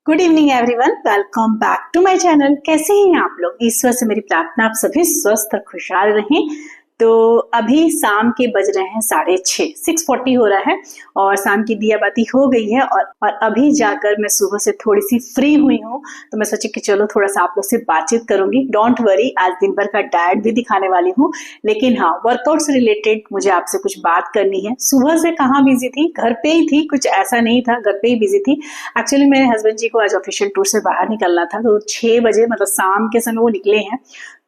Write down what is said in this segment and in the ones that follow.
Good evening everyone, welcome back to my channel. कैसे हैं आप लोग? ईश्वर से मेरी प्रार्थना आप सभी स्वस्थ और खुशहाल रहें। तो अभी शाम के बज रहे हैं 6:30, 6:40 हो रहा है और शाम की दिया बाती हो गई है और अभी जाकर मैं सुबह से थोड़ी सी फ्री हुई हूँ। तो मैं सोची कि चलो थोड़ा सा आप लोग से बातचीत करूंगी। डोंट वरी, आज दिन भर का डाइट भी दिखाने वाली हूँ, लेकिन हाँ, वर्कआउट से रिलेटेड मुझे आपसे कुछ बात करनी है। सुबह से कहाँ बिजी थी, घर पे ही थी, कुछ ऐसा नहीं था, घर पे ही बिजी थी। एक्चुअली मेरे हस्बैंड जी को आज ऑफिशियल टूर से बाहर निकलना था, तो 6 बजे मतलब शाम के समय वो निकले हैं।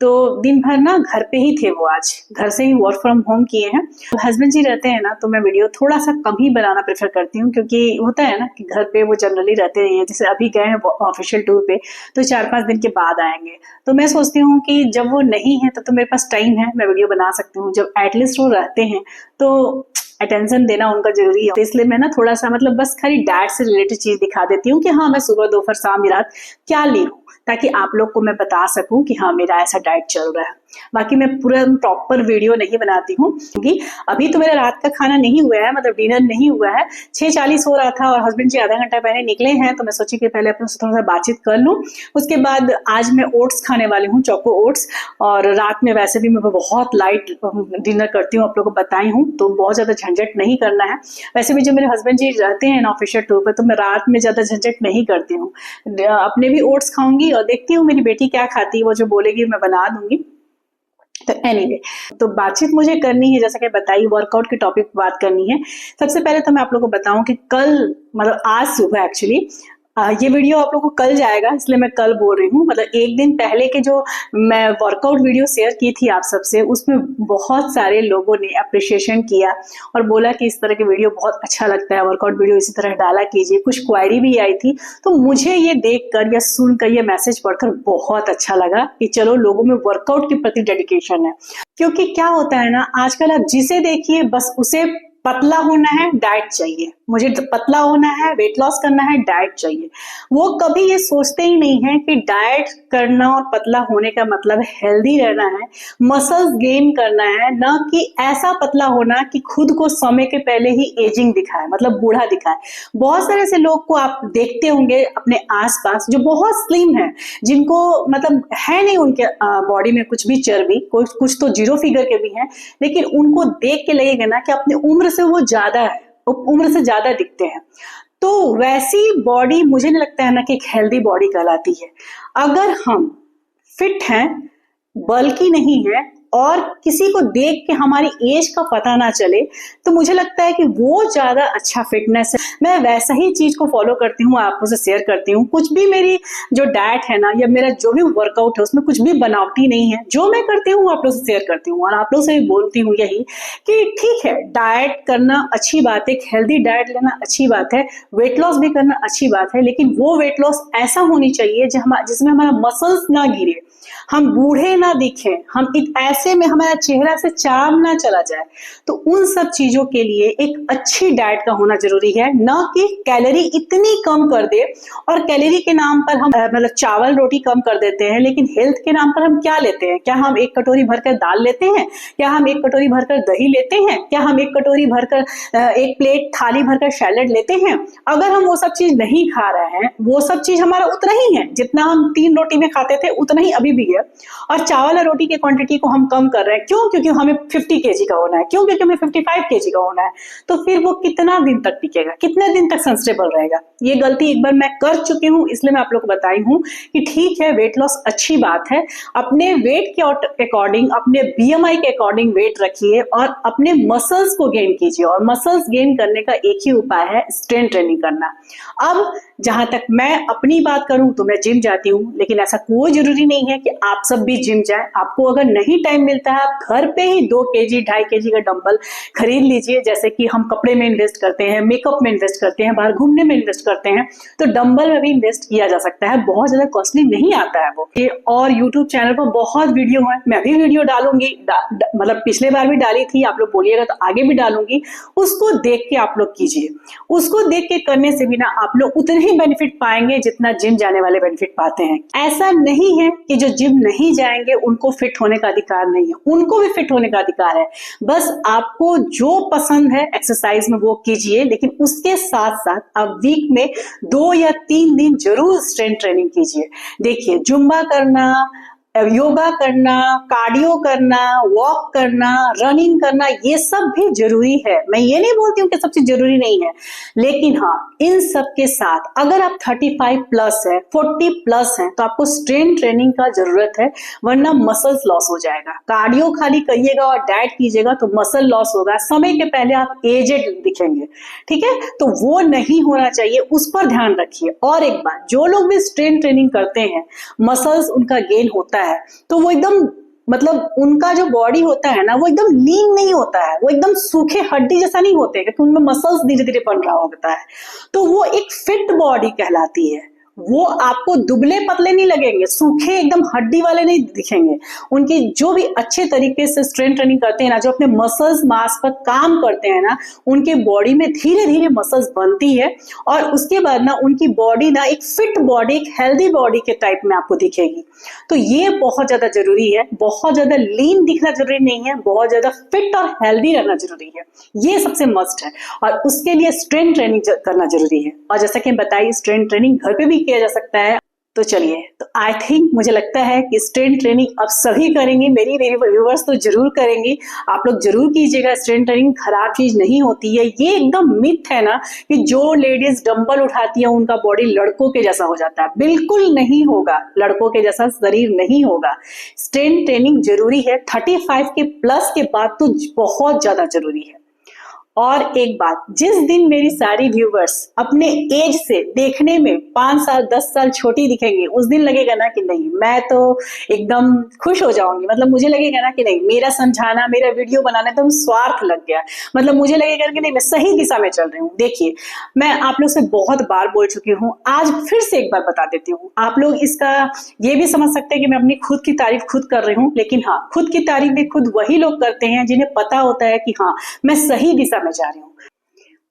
तो दिन भर ना घर पे ही थे, वो आज घर से ही वर्क फ्रॉम होम किए हैं। तो हस्बैंड जी रहते हैं ना, तो मैं वीडियो थोड़ा सा कम ही बनाना प्रेफर करती हूँ, क्योंकि होता है ना कि घर पे वो जनरली रहते नहीं है। जैसे अभी गए हैं ऑफिशियल टूर पे, तो 4-5 दिन के बाद आएंगे। तो मैं सोचती हूँ कि जब वो नहीं है तो मेरे पास टाइम है, मैं वीडियो बना सकती हूँ। जब एटलीस्ट वो रहते हैं तो अटेंशन देना उनका जरूरी है। तो इसलिए मैं ना थोड़ा सा मतलब बस खाली डाइट से रिलेटेड चीज दिखा देती हूँ कि हाँ, मैं सुबह दोपहर शाम रात क्या ली हूँ, ताकि आप लोग को मैं बता सकूं कि हाँ, मेरा ऐसा डाइट चल रहा है। बाकी मैं पूरा प्रॉपर वीडियो नहीं बनाती हूँ, क्योंकि अभी तो मेरा रात का खाना नहीं हुआ है, मतलब डिनर नहीं हुआ है। 6:40 हो रहा था और हस्बैंड जी आधा घंटा पहले निकले हैं, तो मैं सोची कि पहले अपने से थोड़ा सा बातचीत कर लूँ। उसके बाद आज मैं ओट्स खाने वाली हूँ, चोको ओट्स। और रात में वैसे भी मैं बहुत लाइट डिनर करती हूँ, आप लोगों को बताई हूँ, तो बहुत ज्यादा झंझट नहीं करना है। वैसे भी जब मेरे हस्बैंड जी रहते हैं ऑफिशियल टूर पर, तो मैं रात में ज्यादा झंझट नहीं करती हूँ। अपने भी ओट्स खाऊंगी और देखती हूँ मेरी बेटी क्या खाती है, वो जो बोलेगी मैं बना दूंगी। तो एनीवे, तो बातचीत मुझे करनी है, जैसा कि बताइए वर्कआउट के टॉपिक पर बात करनी है। सबसे पहले तो मैं आप लोगों को बताऊं कि कल मतलब आज सुबह एक्चुअली ये वीडियो आप लोगों को कल जाएगा, इसलिए मैं कल बोल रही हूँ। मतलब एक दिन पहले के जो मैं वर्कआउट वीडियो शेयर की थी आप सबसे, उसमें बहुत सारे लोगों ने अप्रिशिएशन किया और बोला कि इस तरह के वीडियो बहुत अच्छा लगता है, वर्कआउट वीडियो इसी तरह डाला कीजिए। कुछ क्वायरी भी आई थी, तो मुझे ये देखकर या सुनकर, ये मैसेज पढ़कर बहुत अच्छा लगा कि चलो लोगों में वर्कआउट के प्रति डेडिकेशन है। क्योंकि क्या होता है ना, आजकल आप जिसे देखिए बस उसे पतला होना है, डाइट चाहिए, मुझे पतला होना है, वेट लॉस करना है, डाइट चाहिए। वो कभी ये सोचते ही नहीं है कि डाइट करना और पतला होने का मतलब हेल्दी रहना है, मसल्स गेन करना है, न कि ऐसा पतला होना कि खुद को समय के पहले ही एजिंग दिखाए, मतलब बूढ़ा दिखाए। बहुत सारे ऐसे लोग को आप देखते होंगे अपने आसपास जो बहुत स्लिम है, जिनको मतलब है नहीं उनके बॉडी में कुछ भी चर्बी, कुछ तो 0 फिगर के भी हैं, लेकिन उनको देख के लगेगा ना कि अपनी उम्र से वो ज्यादा है, उम्र से ज्यादा दिखते हैं। तो वैसी बॉडी मुझे नहीं लगता है ना कि एक हेल्दी बॉडी कहलाती है। अगर हम फिट हैं, बल्कि नहीं है और किसी को देख के हमारी एज का पता ना चले, तो मुझे लगता है कि वो ज्यादा अच्छा फिटनेस है। मैं वैसा ही चीज को फॉलो करती हूँ, आपको से शेयर करती हूँ। कुछ भी मेरी जो डाइट है ना, या मेरा जो भी वर्कआउट है, उसमें कुछ भी बनावटी नहीं है। जो मैं करती हूँ आप लोग से शेयर करती हूँ और आप लोग से भी बोलती हूँ यही कि ठीक है, डाइट करना अच्छी बात है, एक हेल्दी डाइट लेना अच्छी बात है, वेट लॉस भी करना अच्छी बात है, लेकिन वो वेट लॉस ऐसा होनी चाहिए जिसमें हमारा मसल्स ना गिरे, हम बूढ़े ना दिखे, हम ऐसे में हमारा चेहरा से चार्म ना चला जाए। तो उन सब चीजों के लिए एक अच्छी डाइट का होना जरूरी है, न कि कैलोरी इतनी कम कर दे। और कैलोरी के नाम पर हम मतलब चावल रोटी कम कर देते हैं, लेकिन हेल्थ के नाम पर हम क्या लेते हैं? क्या हम 1 कटोरी भरकर दाल लेते हैं? क्या हम 1 कटोरी भरकर दही लेते हैं? क्या हम 1 कटोरी भरकर 1 प्लेट थाली भरकर सैलेड लेते हैं? अगर हम वो सब चीज नहीं खा रहे हैं, वो सब चीज हमारा उतना ही है जितना हम 3 रोटी में खाते थे, उतना ही अभी भी है। और चावल और रोटी की क्वांटिटी को हम कम कर रहे हैं। क्यों? क्योंकि हमें 50 केजी का होना है। क्यों? क्योंकि हमें 55 केजी का होना है। तो फिर वो कितना दिन तक टिकेगा, कितने दिन तक सस्टेनेबल रहेगा? ये गलती एक बार मैं कर चुकी हूँ, इसलिए मैं आप लोग को बताई हूँ कि ठीक है, वेट लॉस अच्छी बात है, अपने वेट के अकॉर्डिंग, अपने बीएमआई के अकॉर्डिंग वेट रखिए और अपने मसल्स को गेन कीजिए। और मसल्स गेन करने का एक ही उपाय है, स्ट्रेंथ ट्रेनिंग करना। अब जहां तक मैं अपनी बात करूं तो मैं जिम जाती हूँ, लेकिन ऐसा कोई जरूरी नहीं है कि आप सब भी जिम जाए। आपको अगर नहीं टाइम मिलता है, आप घर पे ही 2 केजी 2.5 केजी का डंबल खरीद लीजिए। जैसे कि हम कपड़े में इन्वेस्ट करते हैं, मेकअप में इन्वेस्ट करते हैं, बाहर घूमने में इन्वेस्ट करते हैं, तो डंबल में भी इन्वेस्ट किया जा सकता है। बहुत ज्यादा कॉस्टली नहीं आता है वो। और यूट्यूब चैनल पर बहुत वीडियो है, मैं भी वीडियो डालूंगी, मतलब पिछले बार भी डाली थी, आप लोग बोलिएगा तो आगे भी डालूंगी। उसको देख के आप लोग कीजिए। उसको देख के करने से भी ना आप लोग उतने ही बेनिफिट पाएंगे जितना जिम जाने वाले बेनिफिट पाते हैं। ऐसा नहीं है कि जो जिम जिम नहीं जाएंगे उनको फिट होने का अधिकार नहीं है, उनको भी फिट होने का अधिकार है। बस आपको जो पसंद है एक्सरसाइज में वो कीजिए, लेकिन उसके साथ साथ आप वीक में 2 या 3 दिन जरूर स्ट्रेंथ ट्रेनिंग कीजिए। देखिए, जुम्बा करना, योगा करना, कार्डियो करना, वॉक करना, रनिंग करना, ये सब भी जरूरी है। मैं ये नहीं बोलती हूँ कि सब चीज जरूरी नहीं है, लेकिन हाँ, इन सब के साथ अगर आप 35 प्लस है, 40 प्लस है, तो आपको स्ट्रेंथ ट्रेनिंग का जरूरत है, वरना मसल्स लॉस हो जाएगा। कार्डियो खाली करिएगा और डाइट कीजिएगा तो मसल लॉस होगा, समय के पहले आप एजेड दिखेंगे। ठीक है, तो वो नहीं होना चाहिए, उस पर ध्यान रखिए। और एक बात, जो लोग भी स्ट्रेंथ ट्रेनिंग करते हैं, मसल्स उनका गेन होता है, तो वो एकदम मतलब उनका जो बॉडी होता है ना, वो एकदम लीन नहीं होता है, वो एकदम सूखे हड्डी जैसा नहीं होते, क्योंकि उनमें मसल्स धीरे धीरे बन रहा होता है, तो वो एक फिट बॉडी कहलाती है। वो आपको दुबले पतले नहीं लगेंगे, सूखे एकदम हड्डी वाले नहीं दिखेंगे। उनकी जो भी अच्छे तरीके से स्ट्रेंथ ट्रेनिंग करते हैं ना, जो अपने मसल्स मास पर काम करते हैं ना, उनके बॉडी में धीरे धीरे मसल्स बनती है, और उसके बाद ना उनकी बॉडी ना एक फिट बॉडी, एक हेल्दी बॉडी के टाइप में आपको दिखेगी। तो ये बहुत ज्यादा जरूरी है। बहुत ज्यादा लीन दिखना जरूरी नहीं है, बहुत ज्यादा फिट और हेल्दी रहना जरूरी है, ये सबसे मस्ट है। और उसके लिए स्ट्रेंथ ट्रेनिंग करना जरूरी है। और जैसा कि बताइए, स्ट्रेंथ ट्रेनिंग घर पे भी किया जा सकता है। तो चलिए, तो आई थिंक मुझे लगता है कि स्ट्रेंथ ट्रेनिंग अब सभी करेंगे, मेरी व्यूअर्स तो जरूर करेंगे। आप लोग जरूर कीजिएगा, स्ट्रेंथ ट्रेनिंग खराब चीज नहीं होती है। ये एकदम मिथ है ना कि जो लेडीज डंबल उठाती है उनका बॉडी लड़कों के जैसा हो जाता है, बिल्कुल नहीं होगा, लड़कों के जैसा शरीर नहीं होगा। स्ट्रेंथ ट्रेनिंग जरूरी है, 35 के प्लस के बाद तो बहुत ज्यादा जरूरी है। और एक बात, जिस दिन मेरी सारी व्यूवर्स अपने एज से देखने में 5 साल 10 साल छोटी दिखेंगी, उस दिन लगेगा ना कि नहीं, मैं तो एकदम खुश हो जाऊंगी। मतलब मुझे लगेगा ना कि नहीं, मेरा समझाना, मेरा वीडियो बनाना एकदम स्वार्थ लग गया। मतलब मुझे लगेगा कि नहीं, मैं सही दिशा में चल रही हूँ। देखिए, मैं आप लोग से बहुत बार बोल चुकी हूँ, आज फिर से एक बार बता देती हूँ। आप लोग इसका ये भी समझ सकते हैं कि मैं अपनी खुद की तारीफ खुद कर रही हूँ, लेकिन हाँ, खुद की तारीफ भी खुद वही लोग करते हैं जिन्हें पता होता है कि हाँ, मैं सही दिशा में जा रही हूँ।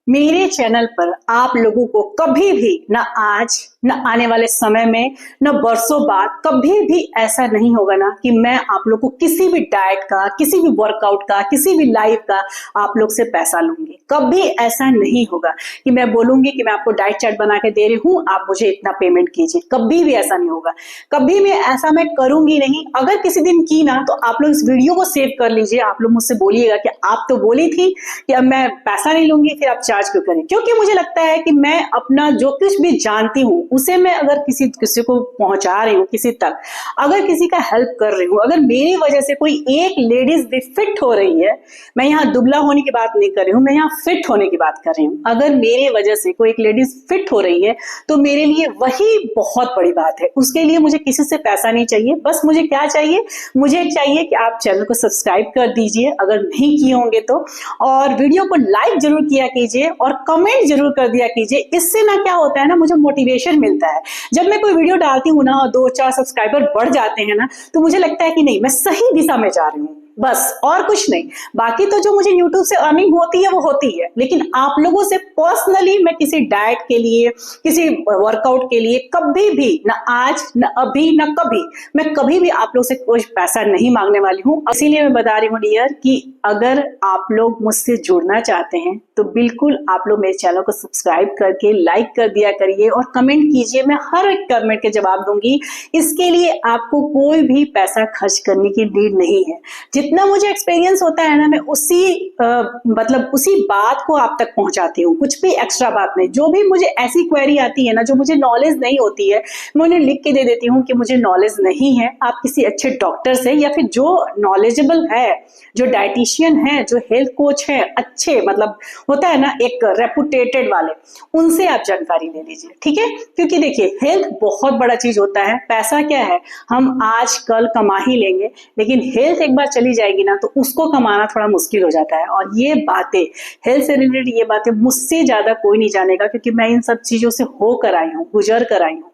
मेरे चैनल पर आप लोगों को कभी भी, ना आज, न आने वाले समय में, न बरसों बाद, कभी भी ऐसा नहीं होगा ना कि मैं आप लोग को किसी भी डाइट का, किसी भी वर्कआउट का, किसी भी लाइव का आप लोग से पैसा लूंगी। कभी ऐसा नहीं होगा कि मैं बोलूंगी कि मैं आपको डाइट चार्ट बना के दे रही हूं, आप मुझे इतना पेमेंट कीजिए। कभी भी ऐसा नहीं होगा, कभी भी ऐसा मैं करूंगी नहीं। अगर किसी दिन की ना, तो आप लोग इस वीडियो को सेव कर लीजिए। आप लोग मुझसे बोलिएगा कि आप तो बोली थी कि अब मैं पैसा नहीं लूंगी, फिर आप चार्ज क्यों करें? क्योंकि मुझे लगता है कि मैं अपना जो कुछ भी जानती हूँ उसे मैं अगर किसी को पहुंचा रही हूँ, किसी तक अगर किसी का हेल्प कर रही हूँ, अगर मेरी वजह से कोई एक लेडीज भी फिट हो रही है, मैं यहाँ दुबला होने की बात नहीं कर रही हूँ, मैं यहाँ फिट होने की बात कर रही हूँ। अगर मेरी वजह से कोई एक लेडीज फिट हो रही है तो मेरे लिए वही बहुत बड़ी बात है। उसके लिए मुझे किसी से पैसा नहीं चाहिए। बस मुझे क्या चाहिए? मुझे चाहिए कि आप चैनल को सब्सक्राइब कर दीजिए अगर नहीं किए होंगे तो, और वीडियो को लाइक जरूर किया कीजिए और कमेंट जरूर कर दिया कीजिए। इससे ना क्या होता है ना, मुझे मोटिवेशन मिलता है। जब मैं कोई वीडियो डालती हूँ ना और 2-4 सब्सक्राइबर बढ़ जाते हैं ना, तो मुझे लगता है कि नहीं, मैं सही दिशा में जा रही हूँ, बस और कुछ नहीं। बाकी तो जो मुझे YouTube से अर्निंग होती है वो होती है, लेकिन आप लोगों से पर्सनली मैं किसी डाइट के लिए, किसी वर्कआउट के लिए कभी भी, ना आज, ना अभी, ना कभी, मैं कभी भी आप लोग से कोई पैसा नहीं मांगने वाली हूँ। इसीलिए मैं बता रही हूँ डियर कि अगर आप लोग मुझसे जुड़ना चाहते हैं तो बिल्कुल आप लोग मेरे चैनल को सब्सक्राइब करके लाइक कर दिया करिए और कमेंट कीजिए। मैं हर एक कमेंट के जवाब दूंगी। इसके लिए आपको कोई भी पैसा खर्च करने की नीड नहीं है। जितना मुझे एक्सपीरियंस होता है ना, मैं उसी बात को आप तक पहुंचाती हूँ, कुछ भी एक्स्ट्रा बात नहीं। जो भी मुझे ऐसी क्वेरी आती है ना, जो मुझे नॉलेज नहीं होती है, मैं उन्हें लिख के दे देती हूँ कि मुझे नॉलेज नहीं है। आप किसी अच्छे डॉक्टर से या फिर जो नॉलेजेबल है, जो डाइटिशियन है, जो हेल्थ कोच है, अच्छे मतलब होता है ना एक रेपुटेटेड वाले, उनसे आप जानकारी ले लीजिए। ठीक है, क्योंकि देखिए हेल्थ बहुत बड़ा चीज होता है। पैसा क्या है, हम आज कल कमा ही लेंगे, लेकिन हेल्थ एक बार चली जाएगी ना तो उसको कमाना थोड़ा मुश्किल हो जाता है। और ये बातें, हेल्थ से रिलेटेड ये बातें मुझसे ज्यादा कोई नहीं जानेगा, क्योंकि मैं इन सब चीजों से होकर आई हूँ, गुजर कर आई हूँ।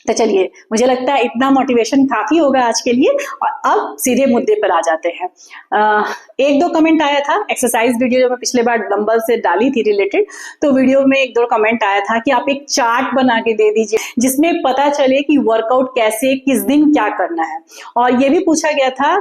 तो चलिए, मुझे लगता है इतना मोटिवेशन काफी होगा आज के लिए। और अब सीधे मुद्दे पर आ जाते हैं। एक दो कमेंट आया था एक्सरसाइज वीडियो जो मैं पिछले बार डंबल से डाली थी रिलेटेड, तो वीडियो में एक दो कमेंट आया था कि आप एक चार्ट बना के दे दीजिए जिसमें पता चले कि वर्कआउट कैसे किस दिन क्या करना है। और ये भी पूछा गया था,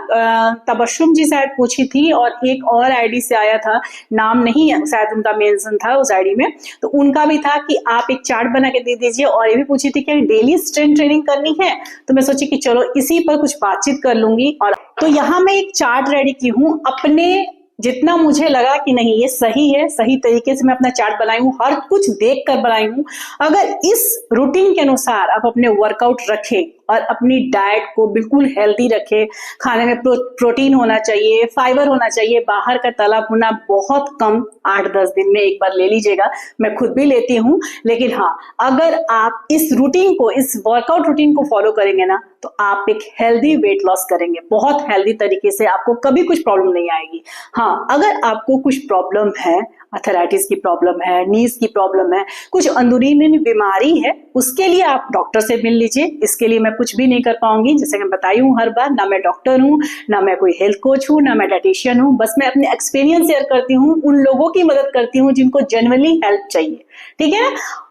तबस्सुम जी शायद पूछी थी, और एक और आईडी से आया था, नाम नहीं है शायद उनका मेंशन था उस आईडी में, तो उनका भी था कि आप एक चार्ट बना के दे दीजिए। और ये भी पूछी थी कि डेली स्ट्रेंथ ट्रेनिंग करनी है, तो मैं सोची कि चलो इसी पर कुछ बातचीत कर लूंगी। और तो यहाँ मैं एक चार्ट रेडी की हूँ, अपने जितना मुझे लगा कि नहीं ये सही है, सही तरीके से मैं अपना चार्ट बनाई हूँ, हर कुछ देख कर बनाई हूँ। अगर इस रूटीन के अनुसार आप अपने वर्कआउट रखें और अपनी डाइट को बिल्कुल हेल्दी रखें, खाने में प्रोटीन होना चाहिए, फाइबर होना चाहिए, बाहर का तला भुना बहुत कम, 8-10 दिन में एक बार ले लीजिएगा, मैं खुद भी लेती हूँ। लेकिन हाँ, अगर आप इस रूटीन को, इस वर्कआउट रूटीन को फॉलो करेंगे ना, तो आप एक हेल्दी वेट लॉस करेंगे, बहुत हेल्दी तरीके से, आपको कभी कुछ प्रॉब्लम नहीं आएगी। हाँ, अगर आपको कुछ प्रॉब्लम है, अर्थराइटिस की प्रॉब्लम है, नीज की प्रॉब्लम है, कुछ अंदरूनी बीमारी है, उसके लिए आप डॉक्टर से मिल लीजिए। इसके लिए मैं कुछ भी नहीं कर पाऊंगी, जैसे कि मैं बताई हूँ हर बार, ना मैं डॉक्टर हूँ, ना मैं कोई हेल्थ कोच हूँ, ना मैं डाइटिशियन हूँ। बस मैं अपने एक्सपीरियंस शेयर करती हूँ, उन लोगों की मदद करती हूँ जिनको जेन्युइनली हेल्प चाहिए, ठीक है।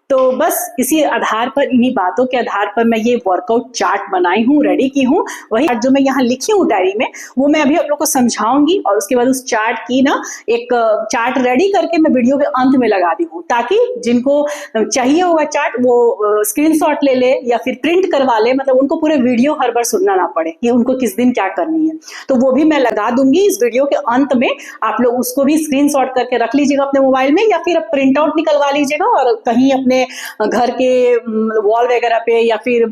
तो बस इसी आधार पर, इन्हीं बातों के आधार पर मैं ये वर्कआउट चार्ट बनाई हूँ, रेडी की हूँ। वही जो मैं यहाँ लिखी हूँ डायरी में, वो मैं अभी आप लोग को समझाऊंगी, और उसके बाद उस चार्ट की ना एक चार्ट रेडी करके मैं वीडियो के अंत में लगा दी हूँ, ताकि जिनको चाहिए होगा चार्ट वो स्क्रीनशॉट ले ले या फिर प्रिंट करवा ले, मतलब उनको पूरे वीडियो हर बार सुनना ना पड़े कि उनको किस दिन क्या करनी है। तो वो भी मैं लगा दूंगी इस वीडियो के अंत में, आप लोग उसको भी स्क्रीनशॉट करके रख लीजिएगा अपने मोबाइल में, या फिर प्रिंट आउट निकलवा लीजिएगा और कहीं अपने घर के वॉल वगैरह पे या फिर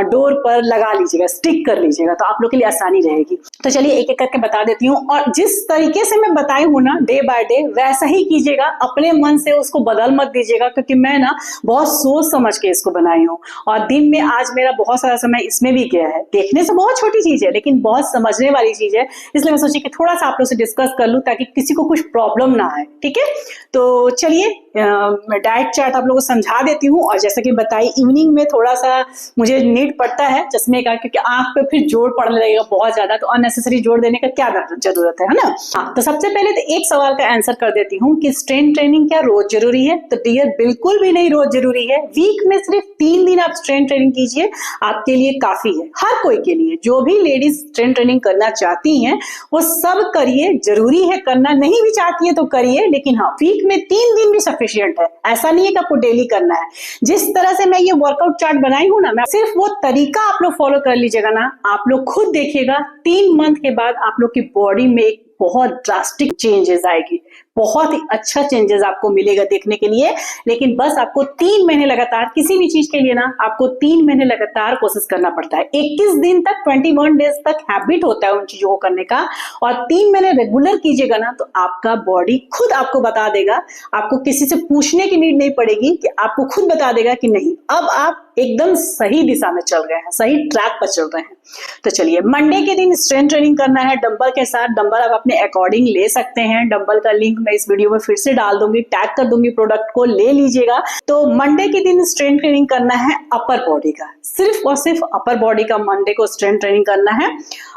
डोर पर लगा लीजिएगा, स्टिक कर लीजिएगा, तो आप लोग के लिए आसानी रहेगी। तो चलिए एक एक करके बता देती हूँ, और जिस तरीके से मैं बताई हूँ ना डे बाय डे, वैसा ही कीजिएगा, अपने मन से उसको बदल मत दीजिएगा, क्योंकि मैं ना बहुत सोच समझ के इसको बनाई हूँ, और दिन में आज मेरा बहुत सारा समय इसमें भी गया है। देखने से बहुत छोटी चीज है, लेकिन बहुत समझने वाली चीज है, इसलिए मैं सोची कि थोड़ा सा आप लोग से डिस्कस कर लूं, ताकि किसी को कुछ प्रॉब्लम ना आए, ठीक है। तो चलिए मैं डाइट चार्ट आप लोगों को समझा देती हूँ। और जैसा कि बताई, इवनिंग में थोड़ा सा मुझे नीड पड़ता है चश्मे का, क्योंकि आंख पे फिर जोर पड़ने लगेगा बहुत ज्यादा, तो अननेसेसरी जोर देने का क्या जरूरत है ना। हाँ, तो सबसे पहले तो एक सवाल का आंसर कर देती हूँ कि स्ट्रेंथ ट्रेनिंग क्या रोज जरूरी है? तो डियर, बिल्कुल भी नहीं रोज जरूरी है। वीक में सिर्फ 3 दिन आप स्ट्रेंथ ट्रेनिंग कीजिए, आपके लिए काफी है। हर कोई के लिए, जो भी लेडीज स्ट्रेंथ ट्रेनिंग करना चाहती हैं वो सब करिए, जरूरी है करना, नहीं भी चाहती है तो करिए, लेकिन हाँ, वीक में 3 दिन भी सफिशिएंट है। ऐसा नहीं है कि आपको डेली करना है। जिस तरह से मैं ये वर्कआउट चार्ट बनाई हूं ना, मैं सिर्फ वो तरीका आप लोग फॉलो कर लीजिएगा ना, आप लोग खुद देखिएगा 3 मंथ के बाद आप लोग की बॉडी में एक बहुत ड्रास्टिक चेंजेस आएगी, बहुत ही अच्छा चेंजेस आपको मिलेगा देखने के लिए। लेकिन बस आपको 3 महीने लगातार, किसी भी चीज के लिए ना आपको 3 महीने लगातार कोशिश करना पड़ता है। 21 दिन तक, 21 डेज तक हैबिट होता है उन चीजों को करने का, और 3 महीने रेगुलर कीजिएगा ना, तो आपका बॉडी खुद आपको बता देगा, आपको किसी से पूछने की नीड नहीं पड़ेगी, कि आपको खुद बता देगा कि नहीं, अब आप एकदम सही दिशा में चल रहे हैं, सही ट्रैक पर चल रहे हैं। तो चलिए, मंडे के दिन स्ट्रेंथ ट्रेनिंग करना है डंबल के साथ। डंबल आप अपने अकॉर्डिंग ले सकते हैं, डंबल का लिंक मैं इस वीडियो में फिर से डाल दूंगी, टैग कर दूंगी प्रोडक्ट को, ले लीजिएगा। तो मंडे के दिन स्ट्रेंथ ट्रेनिंग करना है अपर बॉडी का, सिर्फ और सिर्फ अपर बॉडी का मंडे को स्ट्रेंथ ट्रेनिंग करना है।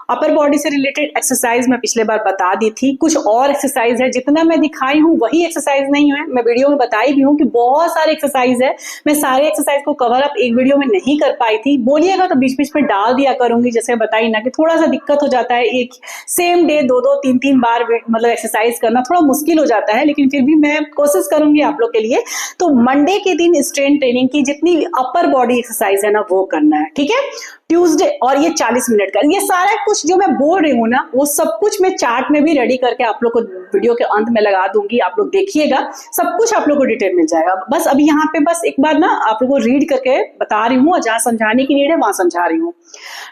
अपर बॉडी से रिलेटेड एक्सरसाइज मैं पिछले बार बता दी थी, कुछ और एक्सरसाइज है, जितना मैं दिखाई हूँ वही एक्सरसाइज नहीं है। मैं वीडियो में बताई भी हूँ कि बहुत सारे एक्सरसाइज है, मैं सारे एक्सरसाइज को कवर अप एक वीडियो में नहीं कर पाई थी। बोलिएगा तो बीच बीच में डाल दिया करूंगी, जैसे बताई ना कि थोड़ा सा दिक्कत हो जाता है, एक सेम डे 2-2, 3-3 बार मतलब एक्सरसाइज करना थोड़ा मुश्किल हो जाता है, लेकिन फिर भी मैं कोशिश करूंगी आप लोग के लिए। तो मंडे के दिन स्ट्रेंथ ट्रेनिंग की जितनी अपर बॉडी एक्सरसाइज है ना, वो करना है, ठीक है। ट्यूसडे, और ये 40 मिनट का, ये सारा कुछ जो मैं बोल रही हूँ ना, वो सब कुछ मैं चार्ट में भी रेडी करके आप लोग को वीडियो के अंत में लगा दूंगी, आप लोग देखिएगा, सब कुछ आप लोग को डिटेल मिल जाएगा। बस अभी यहाँ पे बस एक बार ना आप लोग को रीड करके बता रही हूँ, और जहाँ समझाने की नीड है वहां समझा रही हूँ।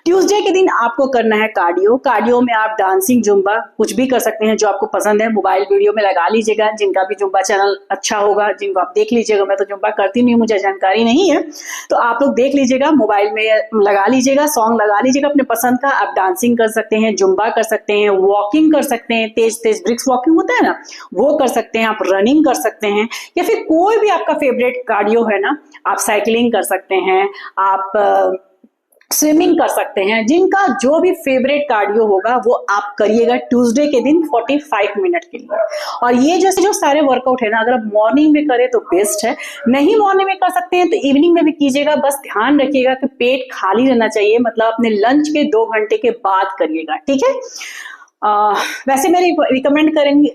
ट्यूसडे के दिन आपको करना है कार्डियो। कार्डियो में आप डांसिंग, जुम्बा, कुछ भी कर सकते हैं जो आपको पसंद है, मोबाइल वीडियो में लगा लीजिएगा, जिनका भी जुम्बा चैनल अच्छा होगा, जिनको आप देख लीजिएगा। मैं तो जुम्बा करती नहीं, मुझे जानकारी नहीं है, तो आप लोग देख लीजिएगा, मोबाइल में लगा लीजिएगा। लीजिएगा, सॉन्ग लगा लीजिएगा अपने पसंद का। आप डांसिंग कर सकते हैं, जुम्बा कर सकते हैं, वॉकिंग कर सकते हैं, तेज तेज ब्रिक्स वॉकिंग होता है ना, वो कर सकते हैं, आप रनिंग कर सकते हैं, या फिर कोई भी आपका फेवरेट कार्डियो है ना, आप साइकिलिंग कर सकते हैं, आप स्विमिंग कर सकते हैं। जिनका जो भी फेवरेट कार्डियो होगा वो आप करिएगा ट्यूसडे के दिन 45 मिनट के लिए। और ये जैसे जो सारे वर्कआउट है ना, अगर आप मॉर्निंग में करें तो बेस्ट है, नहीं मॉर्निंग में कर सकते हैं तो इवनिंग में भी कीजिएगा। बस ध्यान रखिएगा कि पेट खाली रहना चाहिए, मतलब अपने लंच के 2 घंटे के बाद करिएगा, ठीक है। वैसे मैं रिकमेंड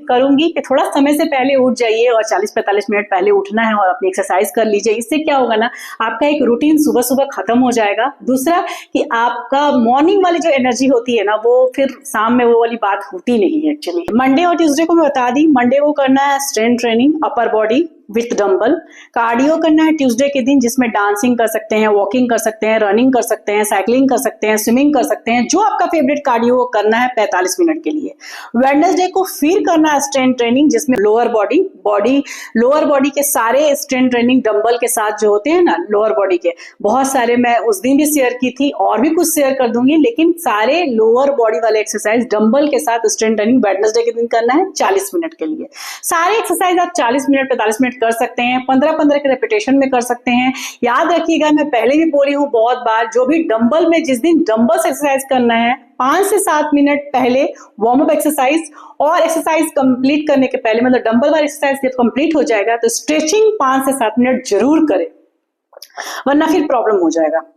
करूंगी कि थोड़ा समय से पहले उठ जाइए और 40-45 मिनट पहले उठना है और अपनी एक्सरसाइज कर लीजिए। इससे क्या होगा ना, आपका एक रूटीन सुबह सुबह खत्म हो जाएगा। दूसरा कि आपका मॉर्निंग वाली जो एनर्जी होती है ना, वो फिर शाम में वो वाली बात होती नहीं है एक्चुअली। मंडे और ट्यूसडे को मैं बता दी, मंडे को करना है strength training upper body with dumbbell. Cardio करना है ट्यूसडे के दिन, जिसमें डांसिंग कर सकते हैं, वॉकिंग कर सकते हैं, रनिंग कर सकते हैं, साइकिलिंग कर सकते हैं, स्विमिंग कर सकते हैं, जो आपका फेवरेट कार्डियो वो करना है 45 मिनट के लिए। वेडनेसडे को फिर करना है स्ट्रेंथ ट्रेनिंग, जिसमें लोअर बॉडी के सारे स्ट्रेंथ ट्रेनिंग डंबल के साथ जो होते हैं ना, लोअर बॉडी के बहुत सारे मैं उस दिन भी शेयर की थी और भी कुछ शेयर कर दूंगी, लेकिन सारे लोअर बॉडी वाले एक्सरसाइज डंबल के साथ स्ट्रेंथ ट्रेनिंग वेडनेसडे के दिन करना है 40 मिनट के लिए। सारे एक्सरसाइज आप 40 मिनट 45 मिनट कर सकते हैं, 15-15 के रेपिटेशन में कर सकते हैं। याद रखिएगा, मैं पहले भी बोली हूँ बहुत बार, जो भी डंबल में जिस दिन डंबल से एक्सरसाइज करना है 5 से 7 मिनट पहले वार्म अप एक्सरसाइज, और एक्सरसाइज कंप्लीट करने के पहले, मतलब डंबल वाला एक्सरसाइज जब कंप्लीट हो जाएगा तो स्ट्रेचिंग 5 से 7 मिनट जरूर करें, वरना फिर प्रॉब्लम हो जाएगा।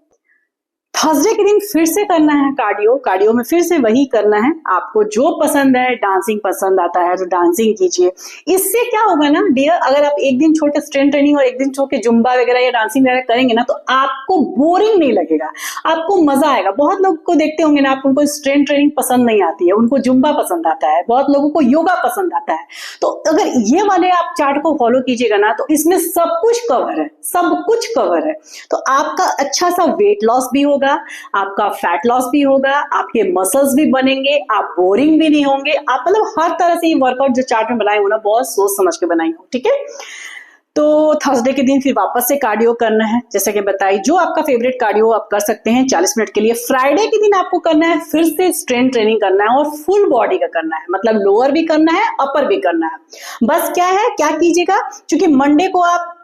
थर्सडे के दिन फिर से करना है कार्डियो में फिर से वही करना है। आपको जो पसंद है, डांसिंग पसंद आता है तो डांसिंग कीजिए। इससे क्या होगा ना डियर, अगर आप एक दिन छोड़ के स्ट्रेंथ ट्रेनिंग और एक दिन छोड़ के जुम्बा वगैरह या डांसिंग वगैरह करेंगे ना, तो आपको बोरिंग नहीं लगेगा, आपको मजा आएगा। बहुत लोग को देखते होंगे ना, आप उनको स्ट्रेंथ ट्रेनिंग पसंद नहीं आती है, उनको जुम्बा पसंद आता है, बहुत लोगों को योगा पसंद आता है। तो अगर ये वाले आप चार्ट को फॉलो कीजिएगा ना, तो इसमें सब कुछ कवर है, सब कुछ कवर है। तो आपका अच्छा सा वेट लॉस भी होगा, आपका फैट लॉस भी होगा, आपके मसल्स भी बनेंगे, आप बोरिंग भी नहीं होंगे। आप मतलब हर तरह से ये वर्कआउट जो चार्ट में बनाई हूं ना, बहुत सोच समझ के बनाई हूं, ठीक है। तो थर्सडे के दिन फिर वापस से कार्डियो करना है, जैसे कि बताई, जो आपका फेवरेट कार्डियो आप कर सकते हैं 40 मिनट के लिए। फ्राइडे के दिन आपको करना है फिर से स्ट्रेंथ ट्रेनिंग करना है, और फुल बॉडी का करना है, मतलब लोअर भी करना है, अपर भी करना है। बस क्या कीजिएगा, क्योंकि मंडे को आप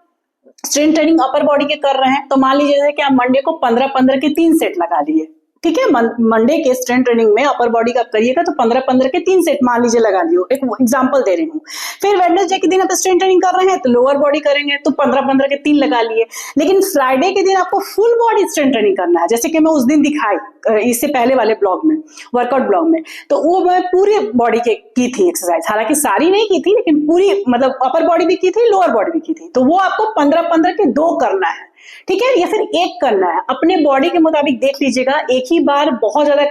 स्ट्रेंथ ट्रेनिंग अपर बॉडी के कर रहे हैं, तो मान लीजिए जैसे कि आप मंडे को 15-15 के 3 सेट लगा लिए, ठीक है। मंडे के स्ट्रेंथ ट्रेनिंग में अपर बॉडी का करिएगा तो 15-15 के 3 सेट मान लीजिए लगा लियो, एक एग्जांपल दे रही हूँ। फिर वेडनेसडे के दिन आप स्ट्रेंथ ट्रेनिंग कर रहे हैं तो लोअर बॉडी करेंगे तो 15-15 के 3 लगा लिए। लेकिन फ्राइडे के दिन आपको फुल बॉडी स्ट्रेंथ ट्रेनिंग करना है, जैसे कि मैं उस दिन दिखाई इससे पहले वाले ब्लॉग में, वर्कआउट ब्लॉग में, तो वो मैं पूरी बॉडी के की थी एक्सरसाइज, हालांकि सारी नहीं की थी, लेकिन पूरी, मतलब अपर बॉडी भी की थी, लोअर बॉडी भी की थी। तो वो आपको 15-15 के 2 करना है, ठीक है, या फिर 1 करना है, अपने बॉडी के मुताबिक देख लीजिएगा। एक ही बार बहुत ज्यादा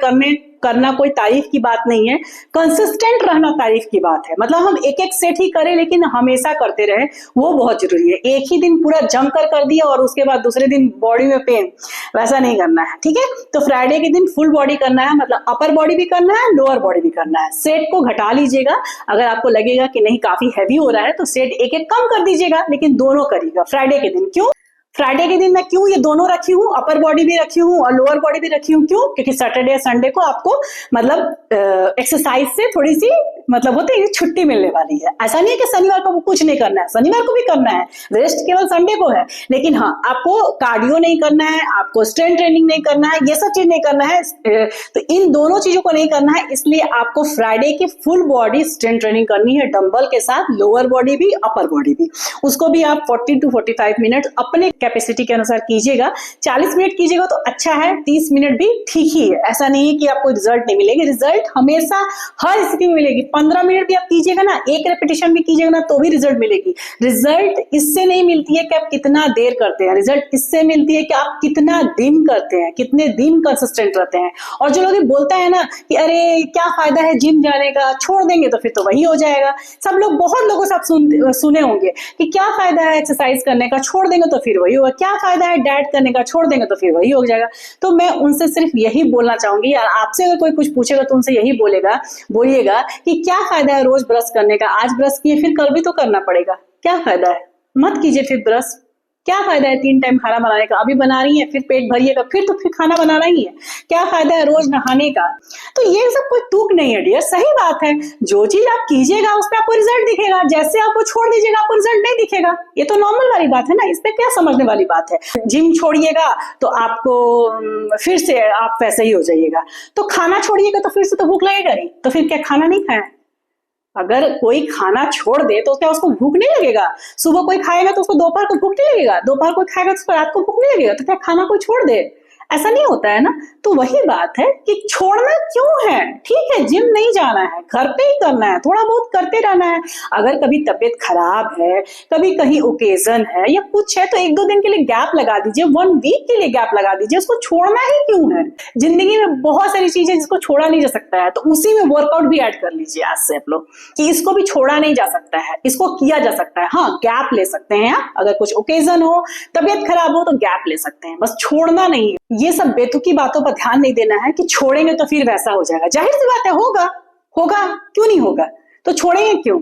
करना कोई तारीफ की बात नहीं है, कंसिस्टेंट रहना तारीफ की बात है। मतलब हम एक सेट ही करें लेकिन हमेशा करते रहे, वो बहुत जरूरी है। एक ही दिन पूरा जमकर कर दिया और उसके बाद दूसरे दिन बॉडी में पेन, वैसा नहीं करना है, ठीक है। तो फ्राइडे के दिन फुल बॉडी करना है, मतलब अपर बॉडी भी करना है, लोअर बॉडी भी करना है। सेट को घटा लीजिएगा, अगर आपको लगेगा कि नहीं काफी हैवी हो रहा है तो सेट एक कम कर दीजिएगा, लेकिन दोनों करिएगा फ्राइडे के दिन। क्यों फ्राइडे के दिन मैं क्यों ये दोनों रखी हूँ, अपर बॉडी भी रखी हूँ और लोअर बॉडी भी रखी हूँ? क्यों? क्योंकि सैटरडे या संडे को आपको मतलब एक्सरसाइज से थोड़ी सी मतलब होते है छुट्टी मिलने वाली है। ऐसा नहीं है कि शनिवार को कुछ नहीं करना है, शनिवार को भी करना है, रेस्ट केवल संडे को है। लेकिन हाँ, आपको कार्डियो नहीं करना है, आपको स्ट्रेंथ ट्रेनिंग नहीं करना है, ये सब चीज नहीं करना है। तो इन दोनों चीजों को नहीं करना है, इसलिए आपको फ्राइडे की फुल बॉडी स्ट्रेंथ ट्रेनिंग करनी है, डंबल के साथ, लोअर बॉडी भी अपर बॉडी भी। उसको भी आप 40 to 45 मिनट अपने कैपेसिटी के अनुसार कीजिएगा। 40 मिनट कीजिएगा तो अच्छा है, 30 मिनट भी ठीक ही है। ऐसा नहीं है कि आपको रिजल्ट नहीं मिलेगी, रिजल्ट हमेशा हर स्थिति में मिलेगी। 15 मिनट भी आप कीजिएगा ना, एक रेपिटेशन भी कीजिएगा ना, तो भी रिजल्ट मिलेगी। रिजल्ट इससे नहीं मिलती है कि आप कितना देर करते हैं, रिजल्ट इससे मिलती है कि आप कितना दिन करते हैं, कितने दिन कंसिस्टेंट रहते हैं। और जो लोग बोलता है ना कि अरे क्या फायदा है जिम जाने का, छोड़ देंगे तो फिर तो वही हो जाएगा। सब लोग, बहुत लोगों से आप सुने होंगे कि क्या फायदा है एक्सरसाइज करने का, छोड़ देंगे तो फिर वही होगा। क्या फायदा है डाइट करने का, छोड़ देंगे तो फिर वही हो जाएगा। तो मैं उनसे सिर्फ यही बोलना चाहूंगी, यार आपसे अगर कोई कुछ पूछेगा तो उनसे यही बोलिएगा कि क्या फायदा है रोज ब्रश करने का, आज ब्रश किए फिर कल भी तो करना पड़ेगा, क्या फायदा है, मत कीजिए फिर ब्रश। क्या फायदा है 3 टाइम खाना बनाने का? अभी बना रही है, फिर पेट भरिएगा, फिर तो फिर खाना बनाना ही है। क्या फायदा है रोज नहाने का? तो ये सब कोई तुक नहीं है डियर, सही बात है। जो चीज आप कीजिएगा उसमें आपको रिजल्ट दिखेगा, जैसे आपको छोड़ दीजिएगा आपको रिजल्ट नहीं दिखेगा। ये तो नॉर्मल वाली बात है ना, इसमें क्या समझने वाली बात है। जिम छोड़िएगा तो आपको फिर से आप वैसे ही हो जाइएगा, तो खाना छोड़िएगा तो फिर से तो भूख लगेगा ही, तो फिर क्या खाना नहीं खाए? अगर कोई खाना छोड़ दे तो क्या उसको भूख नहीं लगेगा? सुबह कोई खाएगा तो उसको दोपहर को भूख नहीं लगेगा, दोपहर कोई खाएगा तो उसको रात को भूख नहीं लगेगा, तो क्या खाना कोई छोड़ दे? ऐसा नहीं होता है ना। तो वही बात है कि छोड़ना क्यों है? ठीक है, जिम नहीं जाना है, घर पे ही करना है, थोड़ा बहुत करते रहना है। अगर कभी तबीयत खराब है, कभी कहीं ओकेजन है या कुछ है, तो 1-2 दिन के लिए गैप लगा दीजिए, 1 वीक के लिए गैप लगा दीजिए। उसको छोड़ना ही क्यों है? जिंदगी में बहुत सारी चीजें जिसको छोड़ा नहीं जा सकता है, तो उसी में वर्कआउट भी ऐड कर लीजिए आज से आप लोग, कि इसको भी छोड़ा नहीं जा सकता है, इसको किया जा सकता है। हाँ, गैप ले सकते हैं आप, अगर कुछ ओकेजन हो, तबीयत खराब हो तो गैप ले सकते हैं, बस छोड़ना नहीं है। ये सब बेतुकी बातों पर ध्यान नहीं देना है कि छोड़ेंगे तो फिर वैसा हो जाएगा। जाहिर सी बात है, होगा, क्यों नहीं होगा? तो छोड़ेंगे क्यों?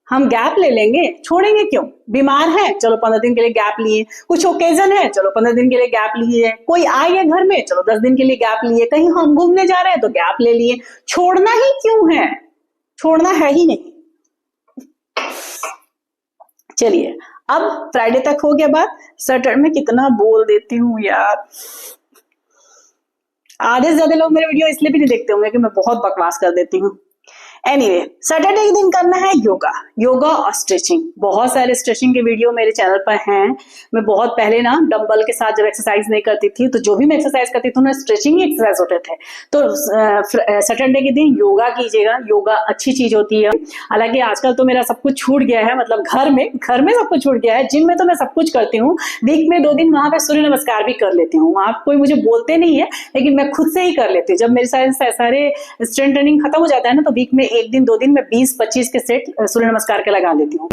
हम गैप ले लेंगे, छोड़ेंगे क्यों? बीमार है, चलो 15 दिन के लिए गैप लिए, कुछ ओकेजन है, चलो 15 दिन के लिए गैप लिए, कोई आ गया घर में, चलो 10 दिन के लिए गैप लिए, कहीं हम घूमने जा रहे हैं तो गैप ले लिए। छोड़ना ही क्यों है? छोड़ना है ही नहीं। चलिए, अब फ्राइडे तक हो गया बात। सैटरडे में कितना बोल देती हूँ यार। आधे से ज्यादा लोग मेरे वीडियो इसलिए भी नहीं देखते होंगे कि मैं बहुत बकवास कर देती हूँ। एनीवे, सैटरडे के दिन करना है योगा और स्ट्रेचिंग। बहुत सारे स्ट्रेचिंग के वीडियो मेरे चैनल पर हैं। मैं बहुत पहले ना डंबल के साथ जब एक्सरसाइज नहीं करती थी, तो जो भी मैं एक्सरसाइज करती थी ना स्ट्रेचिंग ही एक्सरसाइज होते थे। तो सैटरडे के दिन योगा कीजिएगा, योगा अच्छी चीज होती है। हालांकि आजकल तो मेरा सब कुछ छूट गया है, मतलब घर में सब कुछ छूट गया है। जिम में तो मैं सब कुछ करती हूँ, वीक में 2 दिन वहां पे सूर्य नमस्कार भी कर लेती हूँ। वहां कोई मुझे बोलते नहीं है, लेकिन मैं खुद से ही कर लेती हूँ। जब मेरे सारे स्ट्रेंथ ट्रेनिंग खत्म हो जाता है ना, तो वीक में 1 दिन 2 दिन में 20-25 के सेट सूर्य नमस्कार के लगा लेती हूँ।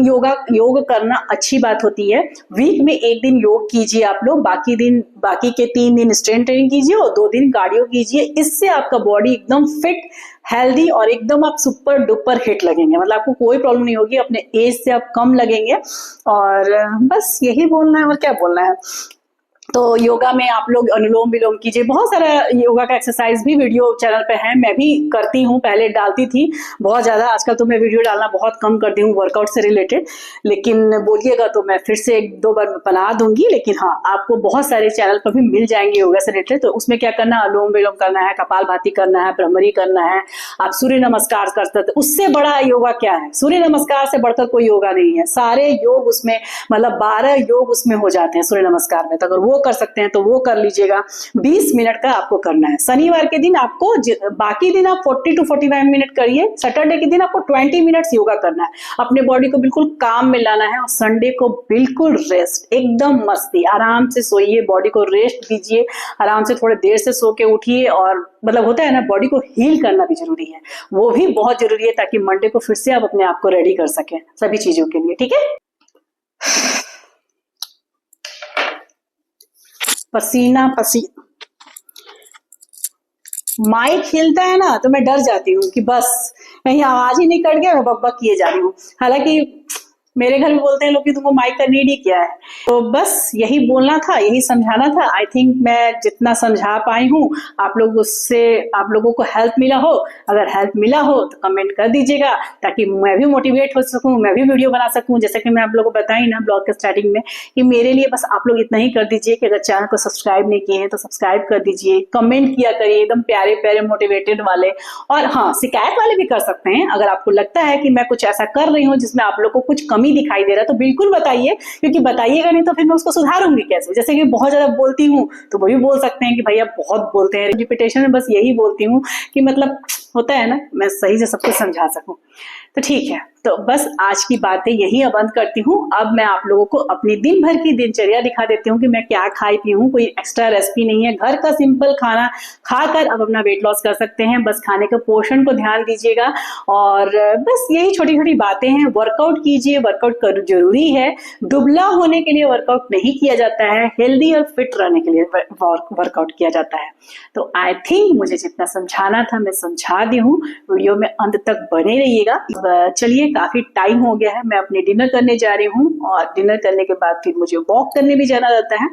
योग करना अच्छी बात होती है। वीक में 1 दिन योग कीजिए आप लोग, बाकी के 3 दिन स्ट्रेंथ ट्रेनिंग कीजिए और 2 दिन कार्डियो कीजिए। इससे आपका बॉडी एकदम फिट, हेल्दी और एकदम आप सुपर डुपर हिट लगेंगे। मतलब आपको कोई प्रॉब्लम नहीं होगी, अपने एज से आप कम लगेंगे। और बस यही बोलना है, और क्या बोलना है। तो योगा में आप लोग अनुलोम विलोम कीजिए। बहुत सारा योगा का एक्सरसाइज भी वीडियो चैनल पे है, मैं भी करती हूँ, पहले डालती थी बहुत ज्यादा। आजकल तो मैं वीडियो डालना बहुत कम कर दी हूँ वर्कआउट से रिलेटेड, लेकिन बोलिएगा तो मैं फिर से 1-2 बार बना दूंगी। लेकिन हाँ, आपको बहुत सारे चैनल पर भी मिल जाएंगे योगा से रिलेटेड। तो उसमें क्या करना है, अनुलोम विलोम करना है, कपालभाति करना है, भ्रमरी करना है, आप सूर्य नमस्कार कर सकते। उससे बड़ा योगा क्या है? सूर्य नमस्कार से बढ़कर कोई योगा नहीं है। सारे योग उसमें, मतलब 12 योग उसमें हो जाते हैं सूर्य नमस्कार में। तो अगर वो कर सकते हैं तो वो कर लीजिएगा। 20 मिनट का आपको करना है। शनिवार के दिन आपको, बाकी दिन आप 40 to 45 मिनट करिए। सैटरडे के दिन आपको 20 मिनट्स योगा करना है। अपने बॉडी को बिल्कुल काम में लाना है। और संडे को बिल्कुल रेस्ट, एकदम मस्ती, आराम से सोइए, बॉडी को रेस्ट दीजिए, आराम से थोड़े देर से सो के उठिए। और मतलब होता है ना, बॉडी को हील करना भी जरूरी है, वो भी बहुत जरूरी है, ताकि मंडे को फिर से आप अपने आप को रेडी कर सकें सभी चीजों के लिए। ठीक है, पसीना माइक हिलता है ना तो मैं डर जाती हूँ कि बस कहीं आवाज ही नहीं कट गया, मैं बकबक किए जा रही हूँ। हालांकि मेरे घर में बोलते हैं लोग कि तुमको माइक का नीड ही क्या है। तो बस यही बोलना था, यही समझाना था। आई थिंक मैं जितना समझा पाई हूँ, आप लोगों को हेल्प मिला हो। अगर हेल्प मिला हो तो कमेंट कर दीजिएगा, ताकि मैं भी मोटिवेट हो सकूं, मैं भी वीडियो बना सकूं। जैसे कि मैं आप लोगों को बताई ना ब्लॉग के स्टार्टिंग में, कि मेरे लिए बस आप लोग इतना ही कर दीजिए कि अगर चैनल को सब्सक्राइब नहीं किए हैं तो सब्सक्राइब कर दीजिए, कमेंट किया करिए एकदम प्यारे प्यारे मोटिवेटेड वाले। और हाँ, शिकायत वाले भी कर सकते हैं। अगर आपको लगता है कि मैं कुछ ऐसा कर रही हूँ जिसमें आप लोग को कुछ कमी दिखाई दे रहा है, तो बिल्कुल बताइए, क्योंकि बताइएगा नहीं तो फिर मैं उसको सुधारूंगी कैसे। जैसे कि बहुत ज्यादा बोलती हूँ तो वो भी बोल सकते हैं कि भैया बहुत बोलते हैं। रिपीटेशन में बस यही बोलती हूँ कि मतलब होता है ना, मैं सही से सब कुछ समझा सकूं। तो ठीक है, तो बस आज की बातें यही बंद करती हूँ। अब मैं आप लोगों को अपनी दिन भर की दिनचर्या दिखा देती हूँ कि मैं क्या खाई पी हूँ। कोई एक्स्ट्रा रेसिपी नहीं है, घर का सिंपल खाना खाकर अब अपना वेट लॉस कर सकते हैं। बस खाने के पोर्शन को ध्यान दीजिएगा, और बस यही छोटी छोटी बातें हैं। वर्कआउट कीजिए, वर्कआउट कर जरूरी है। दुबला होने के लिए वर्कआउट नहीं किया जाता है, हेल्दी और फिट रहने के लिए वर्कआउट किया जाता है। तो आई थिंक मुझे जितना समझाना था मैं समझा दी हूँ। वीडियो में अंत तक बने रहिएगा। चलिए, काफी टाइम हो गया है, मैं अपने डिनर करने जा रही हूँ और डिनर करने के बाद फिर मुझे वॉक करने भी जाना रहता है।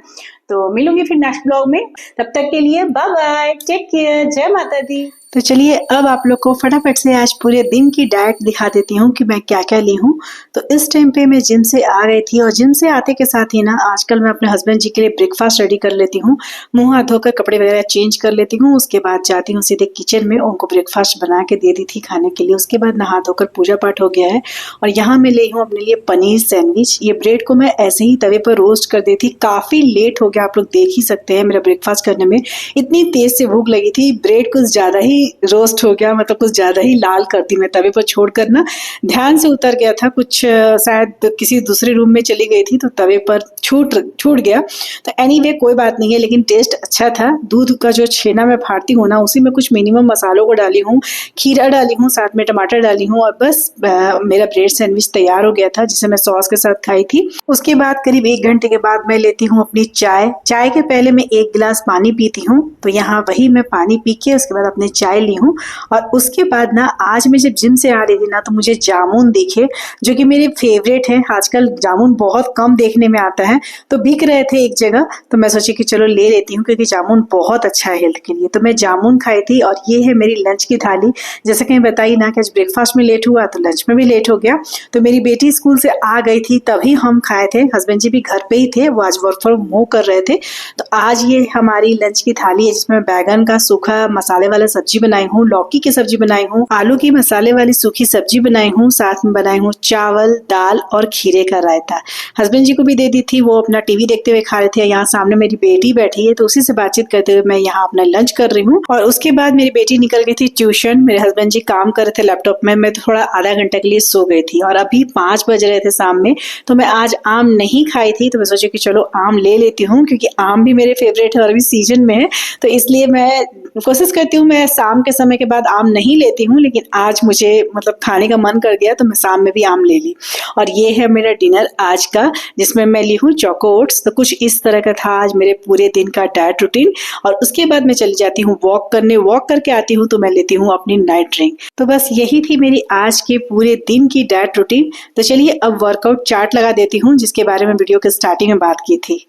तो मिलूंगी फिर नेक्स्ट ब्लॉग में, तब तक के लिए बाय बाय, टेक केयर, जय माता दी। तो चलिए अब आप लोग को फटाफट से आज पूरे दिन की डाइट दिखा देती हूँ कि मैं क्या क्या ली हूँ। तो इस टाइम पे मैं जिम से आ गई थी और जिम से आते के साथ ही ना आजकल मैं अपने हस्बैंड जी के लिए ब्रेकफास्ट रेडी कर लेती हूँ। मुंह हाथ धोकर कपड़े वगैरह चेंज कर लेती हूँ, उसके बाद जाती हूँ सीधे किचन में, उनको ब्रेकफास्ट बना के दे दी थी खाने के लिए। उसके बाद नहा धोकर पूजा पाठ हो गया है और यहाँ मैं ली हूँ अपने लिए पनीर सैंडविच। ये ब्रेड को मैं ऐसे ही तवे पर रोस्ट कर दी थी। काफी लेट हो गया, आप लोग देख ही सकते हैं मेरा ब्रेकफास्ट करने में। इतनी तेज से भूख लगी थी, ब्रेड कुछ ज्यादा ही रोस्ट हो गया, मतलब कुछ ज्यादा ही लाल कर दी मैं तवे पर छोड़कर ना, ध्यान से उतर गया था कुछ, शायद किसी दूसरे रूम में चली गई थी तो तवे पर छूट गया। तो एनीवे कोई बात नहीं है, लेकिन टेस्ट अच्छा था। दूध का जो छेना मैं फाड़ती हूँ ना, उसी में कुछ मिनिमम मसालों को डाली हूँ, खीरा डाली हूँ, साथ में टमाटर डाली हूँ और बस मेरा ब्रेड सैंडविच तैयार हो गया था, जिसे मैं सॉस के साथ खाई थी। उसके बाद करीब 1 घंटे के बाद मैं लेती हूँ अपनी चाय के पहले मैं 1 गिलास पानी पीती हूँ। तो यहाँ वही मैं पानी पी के उसके बाद अपनी चाय ली हूँ। और उसके बाद ना आज मैं जब जिम से आ रही थी ना, तो मुझे जामुन दिखे, जो कि मेरे फेवरेट है। आजकल जामुन बहुत कम देखने में आता है, तो बिक रहे थे एक जगह, तो मैं सोची कि चलो ले लेती हूँ, क्योंकि जामुन बहुत अच्छा है हेल्थ के लिए। तो मैं जामुन खाई थी और ये है मेरी लंच की थाली। जैसे कि मैं बताई ना कि आज ब्रेकफास्ट में लेट हुआ तो लंच में भी लेट हो गया। तो मेरी बेटी स्कूल से आ गई थी तभी हम खाए थे, हस्बैंड जी भी घर पे ही थे, वो आज वर्क फ्रॉम होम कर रहे थे। तो आज ये हमारी लंच की थाली है, जिसमें बैगन का सूखा मसाले वाला सब्जी बनाई हूँ, लौकी की सब्जी बनाई हूँ, आलू की मसाले वाली सूखी सब्जी बनाई हूँ, साथ में बनाई हूँ चावल, दाल और खीरे का रायता। हस्बैंड जी को भी दे दी थी, वो अपना टीवी देखते हुए खा रहे थे। यहाँ सामने मेरी बेटी बैठी है, तो उसी से बातचीत करते हुए मैं यहाँ अपना लंच कर रही हूँ। और उसके बाद मेरी बेटी निकल गई थी ट्यूशन, मेरे हस्बैंड जी काम कर रहे थे लैपटॉप में, मैं थोड़ा आधा घंटा के लिए सो गई थी। और अभी 5 बज रहे थे शाम में, तो मैं आज आम नहीं खाई थी, तो मैं सोची कि चलो आम ले लेती हूँ, क्योंकि आम भी मेरे फेवरेट है और अभी सीजन में है। तो इसलिए मैं कोशिश करती हूँ मैं शाम के समय के बाद आम नहीं लेती हूँ, लेकिन आज मुझे मतलब खाने का मन कर गया तो मैं शाम में भी आम ले ली। और ये है मेरा डिनर आज का, जिसमें मैं ली हूँ चोको ओट्स। तो कुछ इस तरह का था आज मेरे पूरे दिन का डाइट रूटीन। और उसके बाद मैं चली जाती हूँ वॉक करने, वॉक करके आती हूँ तो मैं लेती हूँ अपनी नाइट ड्रिंक। तो बस यही थी मेरी आज के पूरे दिन की डाइट रूटीन। तो चलिए अब वर्कआउट चार्ट लगा देती हूँ, जिसके बारे में वीडियो के स्टार्टिंग में बात की थी।